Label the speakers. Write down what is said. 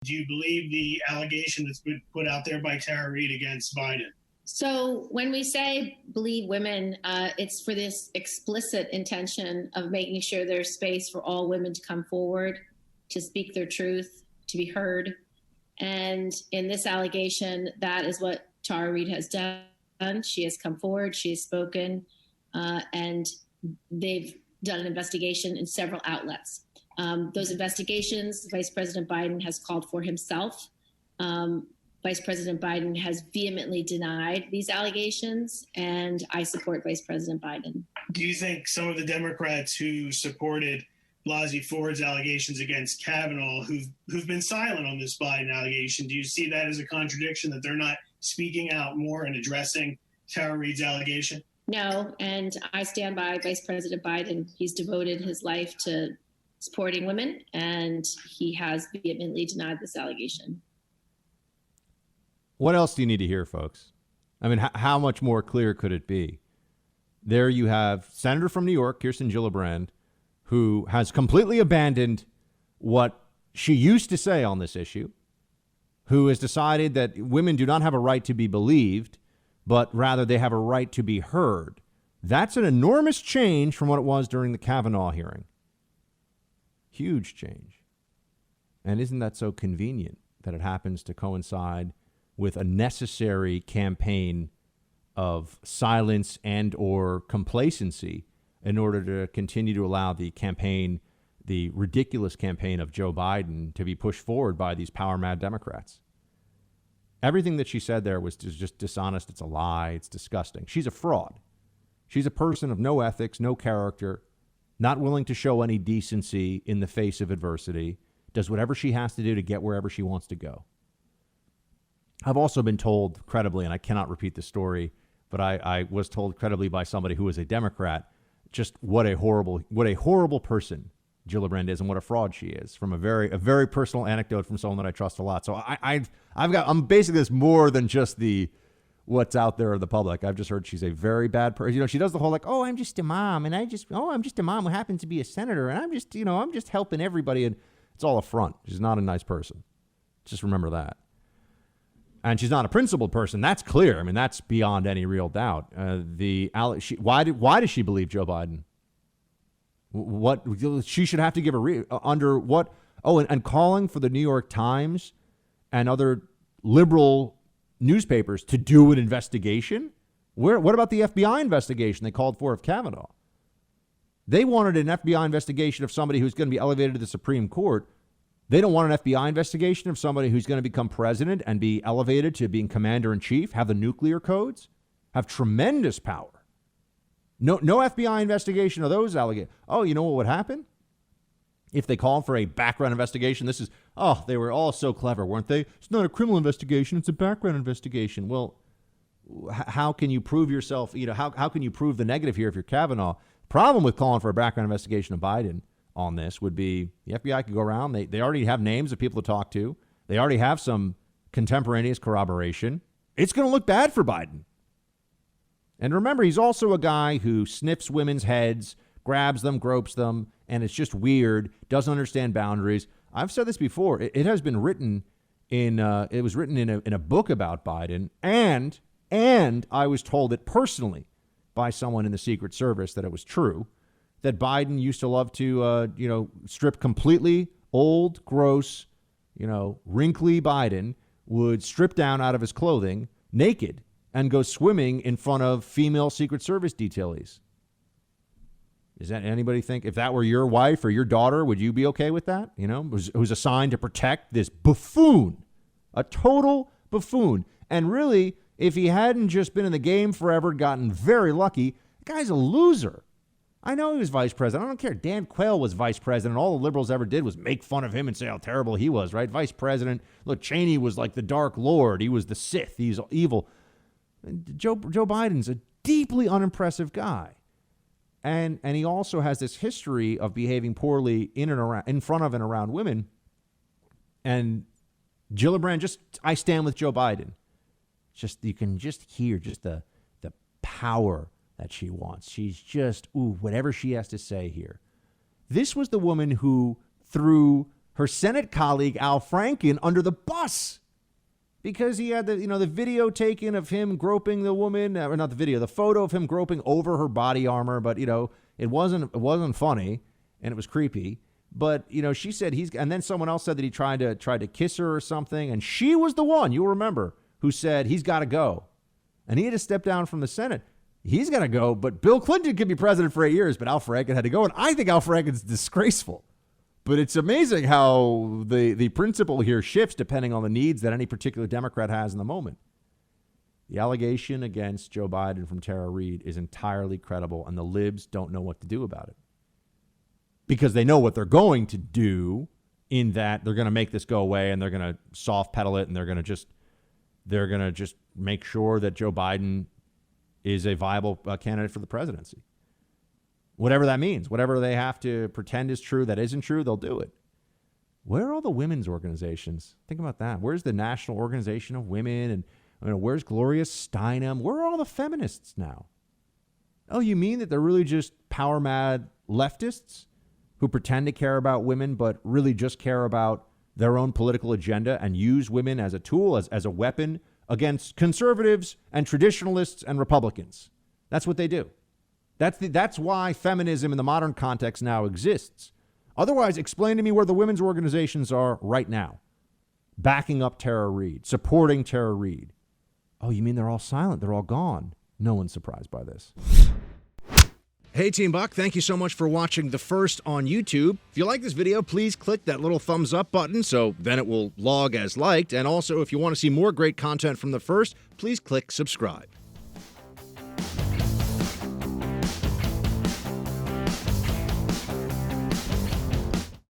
Speaker 1: Do you believe the allegation that's been put out there by Tara Reid against Biden?
Speaker 2: So when we say believe women, it's for this explicit intention of making sure there's space for all women to come forward, to speak their truth, to be heard. And in this allegation, that is what Tara Reid has done. She has come forward, she has spoken, and they've done an investigation in several outlets. Those investigations, Vice President Biden has called for himself. Vice President Biden has vehemently denied these allegations, and I support Vice President Biden.
Speaker 1: Do you think some of the Democrats who supported Blasey Ford's allegations against Kavanaugh, who've been silent on this Biden allegation, do you see that as a contradiction, that they're not speaking out more and addressing Tara Reid's allegation?
Speaker 2: No, and I stand by Vice President Biden. He's devoted his life to supporting women, and he has vehemently denied this allegation.
Speaker 3: What else do you need to hear, folks? I mean, how much more clear could it be? There you have Senator from New York, Kirsten Gillibrand, who has completely abandoned what she used to say on this issue, who has decided that women do not have a right to be believed, but rather they have a right to be heard. That's an enormous change from what it was during the Kavanaugh hearing. Huge change. And isn't that so convenient that it happens to coincide with a necessary campaign of silence and or complacency in order to continue to allow the campaign, the ridiculous campaign of Joe Biden, to be pushed forward by these power-mad Democrats? Everything that she said there was just dishonest. It's a lie. It's disgusting. She's a fraud. She's a person of no ethics, no character, not willing to show any decency in the face of adversity, does whatever she has to do to get wherever she wants to go. I've also been told credibly, and I cannot repeat the story, but I was told credibly by somebody who is a Democrat, just what a horrible person Gillibrand is and what a fraud she is, from a very personal anecdote from someone that I trust a lot. So I'm basically this more than just the what's out there in the public. I've just heard she's a very bad person. You know, she does the whole like, oh, I'm just a mom, and I'm just a mom who happens to be a senator, and I'm just helping everybody, and it's all a front. She's not a nice person. Just remember that. And she's not a principled person. That's clear. I mean, that's beyond any real doubt. Why does she believe Joe Biden? What she should have to give under what? Oh, and calling for the New York Times and other liberal newspapers to do an investigation. What about the FBI investigation they called for of Kavanaugh? They wanted an FBI investigation of somebody who's going to be elevated to the Supreme Court. They don't want an FBI investigation of somebody who's going to become president and be elevated to being commander in chief, have the nuclear codes, have tremendous power. No FBI investigation of those allegations. Oh, you know what would happen? If they call for a background investigation, they were all so clever, weren't they? It's not a criminal investigation, it's a background investigation. Well, how can you prove yourself, how can you prove the negative here if you're Kavanaugh? Problem with calling for a background investigation of Biden on this would be the FBI could go around. They already have names of people to talk to. They already have some contemporaneous corroboration. It's going to look bad for Biden. And remember, he's also a guy who sniffs women's heads, grabs them, gropes them, and it's just weird, doesn't understand boundaries. I've said this before. It has been written it was written in a book about Biden, and I was told it personally by someone in the Secret Service that it was true, that Biden used to love to, strip completely. Old, gross, wrinkly Biden would strip down out of his clothing naked and go swimming in front of female Secret Service detailees. Does that anybody think if that were your wife or your daughter, would you be okay with that? Who's assigned to protect this buffoon, a total buffoon. And really, if he hadn't just been in the game forever, gotten very lucky, the guy's a loser. I know he was vice president. I don't care. Dan Quayle was vice president. All the liberals ever did was make fun of him and say how terrible he was, right? Vice president. Look, Cheney was like the Dark Lord. He was the Sith. He's evil. Joe Biden's a deeply unimpressive guy. And he also has this history of behaving poorly in front of and around women. And Gillibrand, I stand with Joe Biden. You can just hear the power that she wants. She's just, whatever she has to say here. This was the woman who, through her Senate colleague Al Franken under the bus because he had the video taken of him groping the woman, or not the video, the photo of him groping over her body armor. But, it wasn't funny and it was creepy. But, she said and then someone else said that he tried to kiss her or something. And she was the one, you'll remember, who said he's got to go. And he had to step down from the Senate. He's got to go, but Bill Clinton could be president for 8 years, but Al Franken had to go. And I think Al Franken's disgraceful. But it's amazing how the principle here shifts depending on the needs that any particular Democrat has in the moment. The allegation against Joe Biden from Tara Reid is entirely credible, and the libs don't know what to do about it. Because they know what they're going to do, in that they're going to make this go away and they're going to soft pedal it, and they're going to just make sure that Joe Biden is a viable candidate for the presidency. Whatever that means, whatever they have to pretend is true that isn't true, they'll do it. Where are all the women's organizations? Think about that. Where's the National Organization of Women? And where's Gloria Steinem? Where are all the feminists now? Oh, you mean that they're really just power-mad leftists who pretend to care about women but really just care about their own political agenda and use women as a tool, as a weapon against conservatives and traditionalists and Republicans? That's what they do. That's why feminism in the modern context now exists. Otherwise, explain to me where the women's organizations are right now, backing up Tara Reid, supporting Tara Reid. Oh, you mean they're all silent? They're all gone. No one's surprised by this. Hey, Team Buck, thank you so much for watching The First on YouTube. If you like this video, please click that little thumbs up button so then it will log as liked. And also, if you want to see more great content from The First, please click subscribe.